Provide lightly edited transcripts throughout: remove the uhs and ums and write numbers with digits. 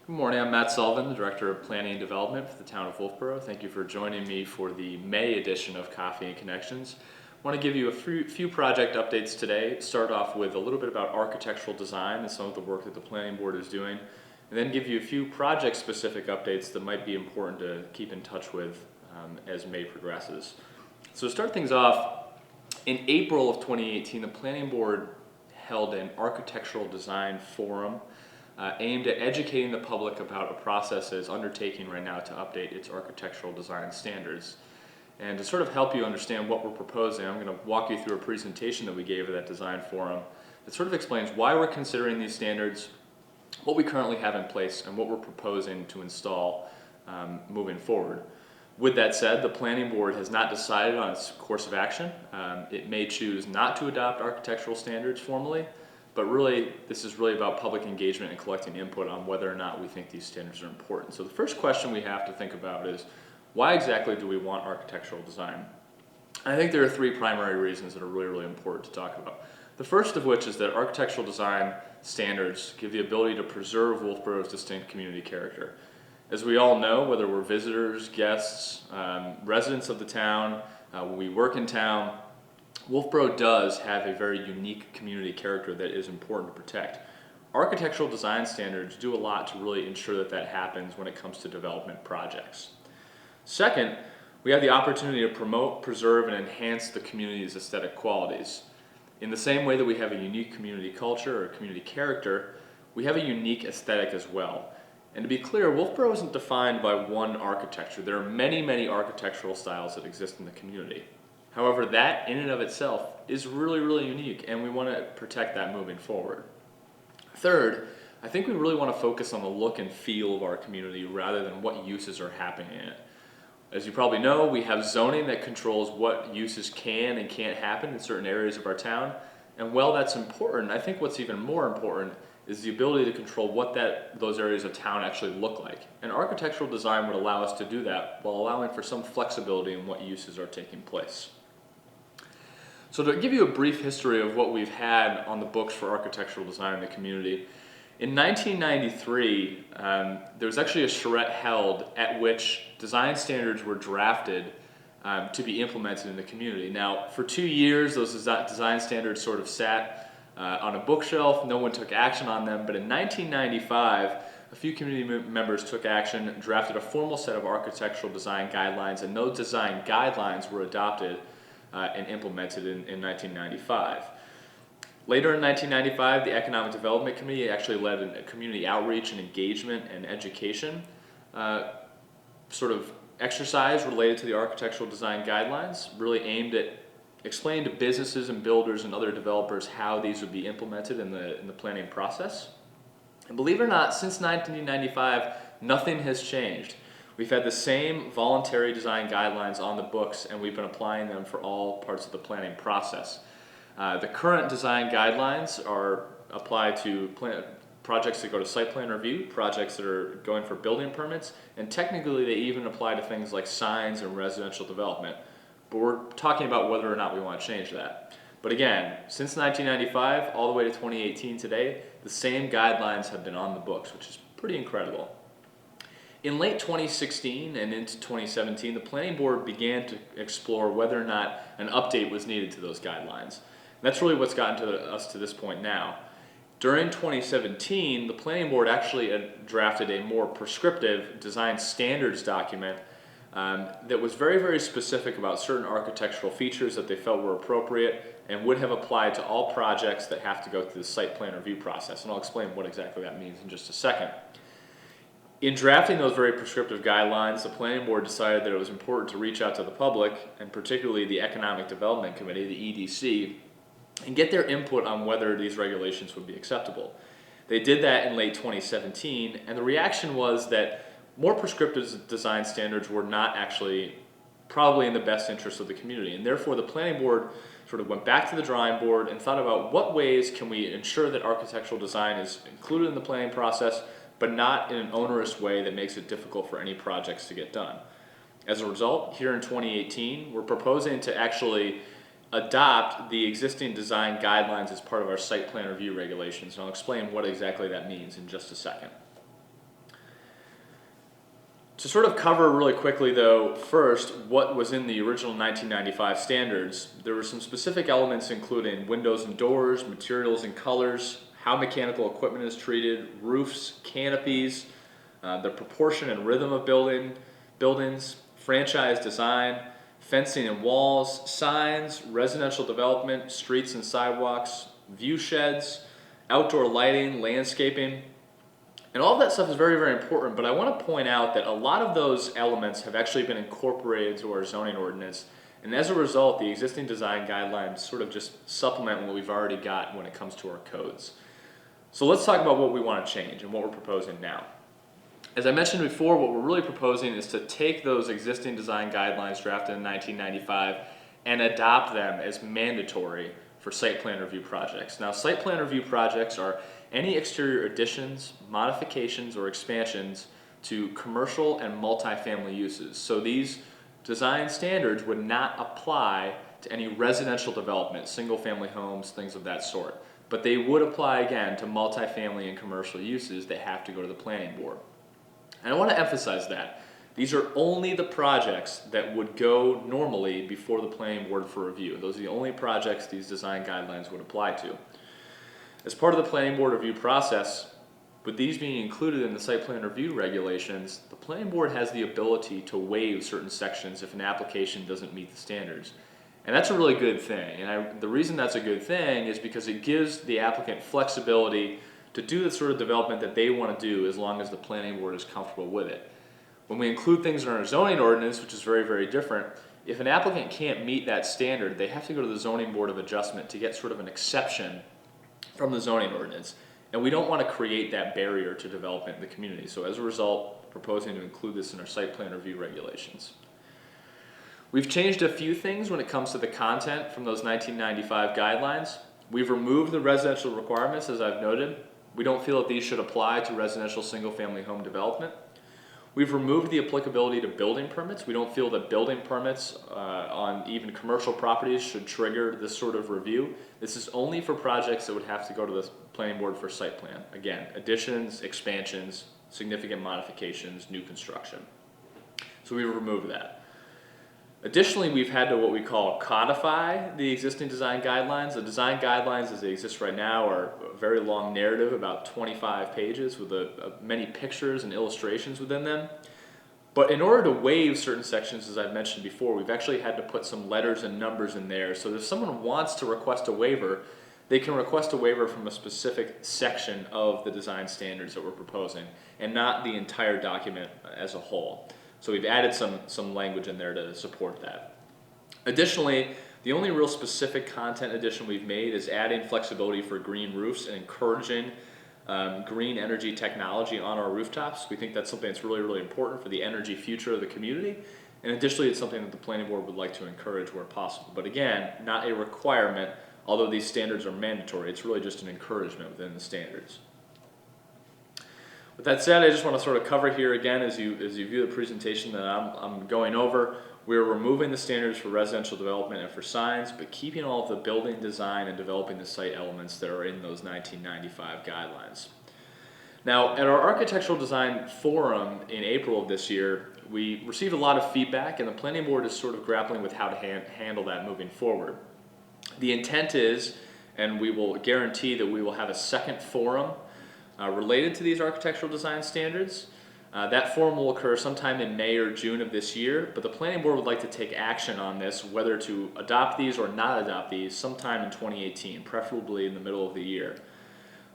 Good morning, I'm Matt Sullivan, the Director of Planning and Development for the town of Wolfeboro. Thank you for joining me for the May edition of Coffee and Connections. I want to give you a few project updates today. Start off with a little bit about architectural design and some of the work that the Planning Board is doing, and then give you a few project-specific updates that might be important to keep in touch with as May progresses. So to start things off, in April of 2018, the Planning Board held an architectural design forum aimed at educating the public about a process that is undertaking right now to update its architectural design standards. And to sort of help you understand what we're proposing, I'm going to walk you through a presentation that we gave at that design forum that sort of explains why we're considering these standards, what we currently have in place, and what we're proposing to install moving forward. With that said, the Planning Board has not decided on its course of action. It may choose not to adopt architectural standards formally, but really, this is really about public engagement and collecting input on whether or not we think these standards are important. So the first question we have to think about is, why exactly do we want architectural design? I think there are three primary reasons that are really important to talk about. The first of which is that architectural design standards give the ability to preserve Wolfeboro's distinct community character. As we all know, whether we're visitors, guests, residents of the town, when we work in town, Wolfeboro does have a very unique community character that is important to protect. Architectural design standards do a lot to really ensure that that happens when it comes to development projects. Second, we have the opportunity to promote, preserve, and enhance the community's aesthetic qualities. In the same way that we have a unique community culture or community character, we have a unique aesthetic as well. And to be clear, Wolfeboro isn't defined by one architecture. There are many architectural styles that exist in the community. However, that in and of itself is really unique, and we want to protect that moving forward. Third, I think we really want to focus on the look and feel of our community rather than what uses are happening in it. As you probably know, we have zoning that controls what uses can and can't happen in certain areas of our town. And while that's important, I think what's even more important is the ability to control what those areas of town actually look like. And architectural design would allow us to do that while allowing for some flexibility in what uses are taking place. So to give you a brief history of what we've had on the books for architectural design in the community, in 1993, there was actually a charrette held at which design standards were drafted to be implemented in the community. Now, for 2 years, those design standards sort of sat on a bookshelf. No one took action on them, but in 1995, a few community members took action, drafted a formal set of architectural design guidelines, and those design guidelines were adopted and implemented in 1995. Later in 1995, the Economic Development Committee actually led a community outreach and engagement and education sort of exercise related to the architectural design guidelines, really aimed at explaining to businesses and builders and other developers how these would be implemented in the planning process. And believe it or not, since 1995, nothing has changed. We've had the same voluntary design guidelines on the books, and we've been applying them for all parts of the planning process. The current design guidelines are applied to projects that go to site plan review, projects that are going for building permits, and technically they even apply to things like signs and residential development. But we're talking about whether or not we want to change that. But again, since 1995 all the way to 2018 today, the same guidelines have been on the books, which is pretty incredible. In late 2016 and into 2017, the Planning Board began to explore whether or not an update was needed to those guidelines. And that's really what's gotten us to this point now. During 2017, the Planning Board actually drafted a more prescriptive design standards document that was very specific about certain architectural features that they felt were appropriate and would have applied to all projects that have to go through the site plan review process. And I'll explain what exactly that means in just a second. In drafting those very prescriptive guidelines, the Planning Board decided that it was important to reach out to the public, and particularly the Economic Development Committee, the EDC, and get their input on whether these regulations would be acceptable. They did that in late 2017, and the reaction was that more prescriptive design standards were not actually probably in the best interest of the community, and therefore the Planning Board sort of went back to the drawing board and thought about what ways can we ensure that architectural design is included in the planning process, but not in an onerous way that makes it difficult for any projects to get done. As a result, here in 2018, we're proposing to actually adopt the existing design guidelines as part of our site plan review regulations, and I'll explain what exactly that means in just a second. To sort of cover really quickly though, first, what was in the original 1995 standards, there were some specific elements including windows and doors, materials and colors, how mechanical equipment is treated, roofs, canopies, the proportion and rhythm of buildings, franchise design, fencing and walls, signs, residential development, streets and sidewalks, view sheds, outdoor lighting, landscaping. And all of that stuff is very, very important, but I want to point out that a lot of those elements have actually been incorporated into our zoning ordinance, and as a result, the existing design guidelines sort of just supplement what we've already got when it comes to our codes. So let's talk about what we want to change and what we're proposing now. As I mentioned before, what we're really proposing is to take those existing design guidelines drafted in 1995 and adopt them as mandatory for site plan review projects. Now, site plan review projects are any exterior additions, modifications, or expansions to commercial and multifamily uses. So these design standards would not apply to any residential development, single-family homes, things of that sort. But they would apply, again, to multifamily and commercial uses that have to go to the planning board. And I want to emphasize that. These are only the projects that would go normally before the planning board for review. Those are the only projects these design guidelines would apply to. As part of the planning board review process, with these being included in the site plan review regulations, the planning board has the ability to waive certain sections if an application doesn't meet the standards. And that's a really good thing. And the reason that's a good thing is because it gives the applicant flexibility to do the sort of development that they want to do as long as the planning board is comfortable with it. When we include things in our zoning ordinance, which is very, very different, if an applicant can't meet that standard, they have to go to the zoning board of adjustment to get sort of an exception from the zoning ordinance. And we don't want to create that barrier to development in the community. So as a result, proposing to include this in our site plan review regulations. We've changed a few things when it comes to the content from those 1995 guidelines. We've removed the residential requirements, as I've noted. We don't feel that these should apply to residential single-family home development. We've removed the applicability to building permits. We don't feel that building permits on even commercial properties should trigger this sort of review. This is only for projects that would have to go to the planning board for site plan. Again, additions, expansions, significant modifications, new construction. So we removed that. Additionally, we've had to what we call codify the existing design guidelines. The design guidelines as they exist right now are a very long narrative, about 25 pages with many pictures and illustrations within them. But in order to waive certain sections, as I've mentioned before, we've actually had to put some letters and numbers in there. So if someone wants to request a waiver, they can request a waiver from a specific section of the design standards that we're proposing and not the entire document as a whole. So we've added some language in there to support that. Additionally, the only real specific content addition we've made is adding flexibility for green roofs and encouraging green energy technology on our rooftops. We think that's something that's really, really important for the energy future of the community. And additionally, it's something that the planning board would like to encourage where possible. But again, not a requirement, although these standards are mandatory. It's really just an encouragement within the standards. With that said, I just want to sort of cover here again as you view the presentation that I'm going over. We're removing the standards for residential development and for signs, but keeping all of the building design and developing the site elements that are in those 1995 guidelines. Now, at our architectural design forum in April of this year, we received a lot of feedback, and the planning board is sort of grappling with how to handle that moving forward. The intent is, and we will guarantee that we will have a second forum related to these architectural design standards. That forum will occur sometime in May or June of this year, but the planning board would like to take action on this, whether to adopt these or not adopt these sometime in 2018, preferably in the middle of the year.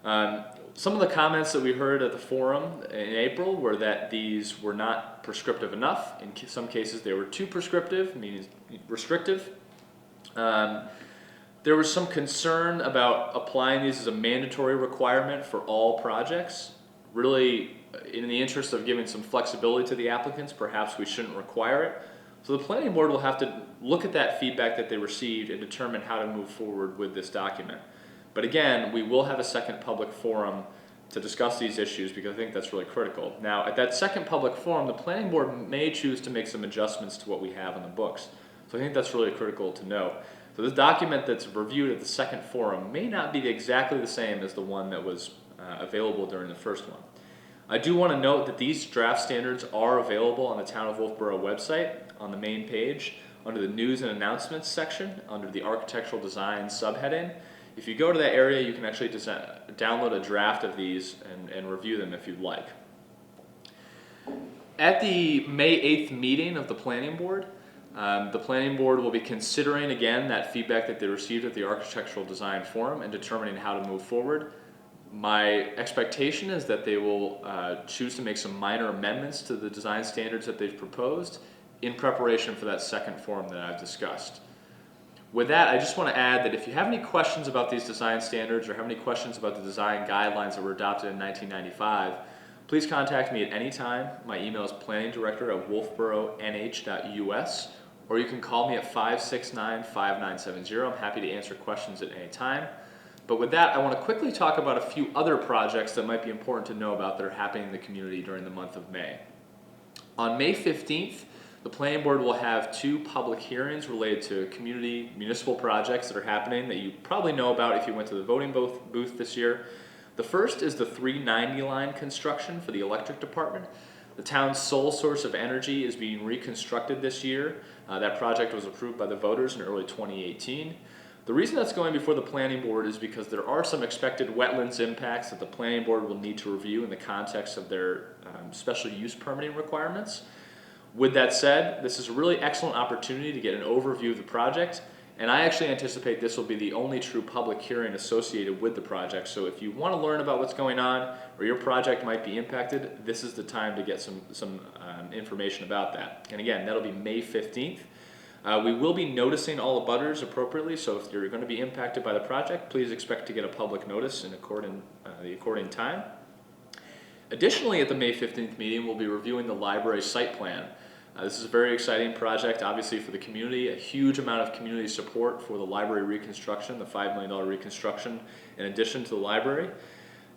Some of the comments that we heard at the forum in April were that these were not prescriptive enough. In some cases they were too prescriptive, meaning restrictive. There was some concern about applying these as a mandatory requirement for all projects. Really, in the interest of giving some flexibility to the applicants, perhaps we shouldn't require it. So the planning board will have to look at that feedback that they received and determine how to move forward with this document. But again, we will have a second public forum to discuss these issues because I think that's really critical. Now, at that second public forum, the planning board may choose to make some adjustments to what we have in the books. So I think that's really critical to note. So this document that's reviewed at the second forum may not be exactly the same as the one that was available during the first one. I do want to note that these draft standards are available on the Town of Wolfeboro website on the main page under the News and Announcements section under the Architectural Design subheading. If you go to that area, you can actually download a draft of these and review them if you'd like. At the May 8th meeting of the Planning Board, the Planning Board will be considering again that feedback that they received at the Architectural Design Forum and determining how to move forward. My expectation is that they will choose to make some minor amendments to the design standards that they've proposed in preparation for that second forum that I've discussed. With that, I just want to add that if you have any questions about these design standards or have any questions about the design guidelines that were adopted in 1995, please contact me at any time. My email is planningdirector@wolfeboronh.us, or you can call me at 569-5970. I'm happy to answer questions at any time. But with that, I want to quickly talk about a few other projects that might be important to know about that are happening in the community during the month of May. On May 15th, the Planning Board will have 2 public hearings related to community municipal projects that are happening that you probably know about if you went to the voting booth this year. The first is the 390 line construction for the electric department. The town's sole source of energy is being reconstructed this year. That project was approved by the voters in early 2018. The reason that's going before the Planning Board is because there are some expected wetlands impacts that the Planning Board will need to review in the context of their special use permitting requirements. With that said, this is a really excellent opportunity to get an overview of the project, and I actually anticipate this will be the only true public hearing associated with the project. So if you want to learn about what's going on or your project might be impacted, this is the time to get some information about that. And again, that'll be May 15th. We will be noticing all abutters appropriately, so if you're going to be impacted by the project, please expect to get a public notice in the according time. Additionally, at the May 15th meeting, we'll be reviewing the library site plan. This is a very exciting project, obviously, for the community, a huge amount of community support for the library reconstruction, the $5 million reconstruction, in addition to the library.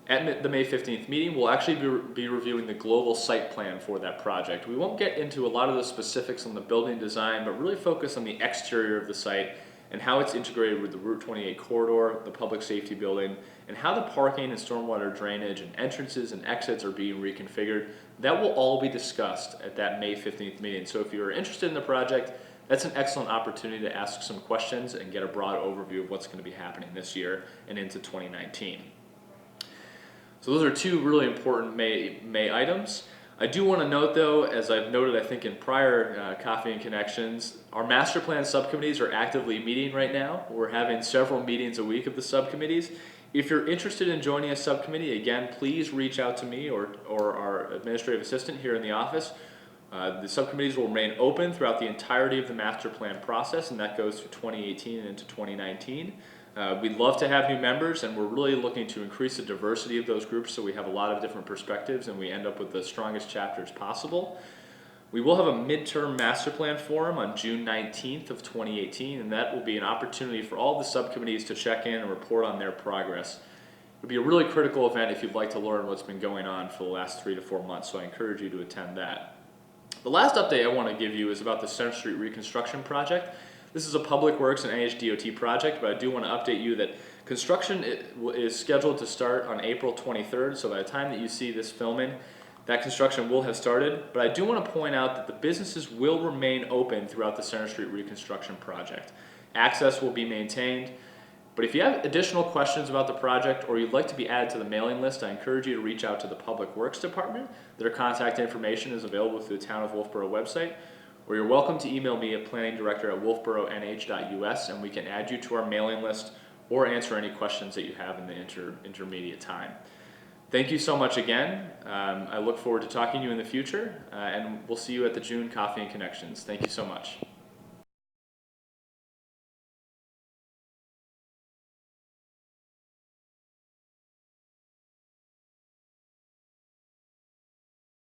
At the May 15th meeting, we'll actually be reviewing the global site plan for that project. We won't get into a lot of the specifics on the building design, but really focus on the exterior of the site and how it's integrated with the Route 28 corridor, the public safety building, and how the parking and stormwater drainage and entrances and exits are being reconfigured. That will all be discussed at that May 15th meeting. So if you're interested in the project, that's an excellent opportunity to ask some questions and get a broad overview of what's going to be happening this year and into 2019. So those are 2 really important May items. I do want to note though, as I've noted I think in prior Coffee and Connections, our master plan subcommittees are actively meeting right now. We're having several meetings a week of the subcommittees. If you're interested in joining a subcommittee, again, please reach out to me or our administrative assistant here in the office. The subcommittees will remain open throughout the entirety of the master plan process, and that goes through 2018 and into 2019. We'd love to have new members, and we're really looking to increase the diversity of those groups so we have a lot of different perspectives and we end up with the strongest chapters possible. We will have a midterm master plan forum on June 19th of 2018, and that will be an opportunity for all the subcommittees to check in and report on their progress. It'll be a really critical event if you'd like to learn what's been going on for the last 3 to 4 months, so I encourage you to attend that. The last update I want to give you is about the Center Street reconstruction project. This is a Public Works and NHDOT project, but I do want to update you that construction is scheduled to start on April 23rd, so by the time that you see this filming, that construction will have started. But I do want to point out that the businesses will remain open throughout the Center Street reconstruction project. Access will be maintained, but if you have additional questions about the project or you'd like to be added to the mailing list, I encourage you to reach out to the Public Works Department. Their contact information is available through the Town of Wolfeboro website, or you're welcome to email me at planningdirector@wolfeboronh.us, and we can add you to our mailing list or answer any questions that you have in the intermediate time. Thank you so much again. I look forward to talking to you in the future, and we'll see you at the June Coffee and Connections. Thank you so much.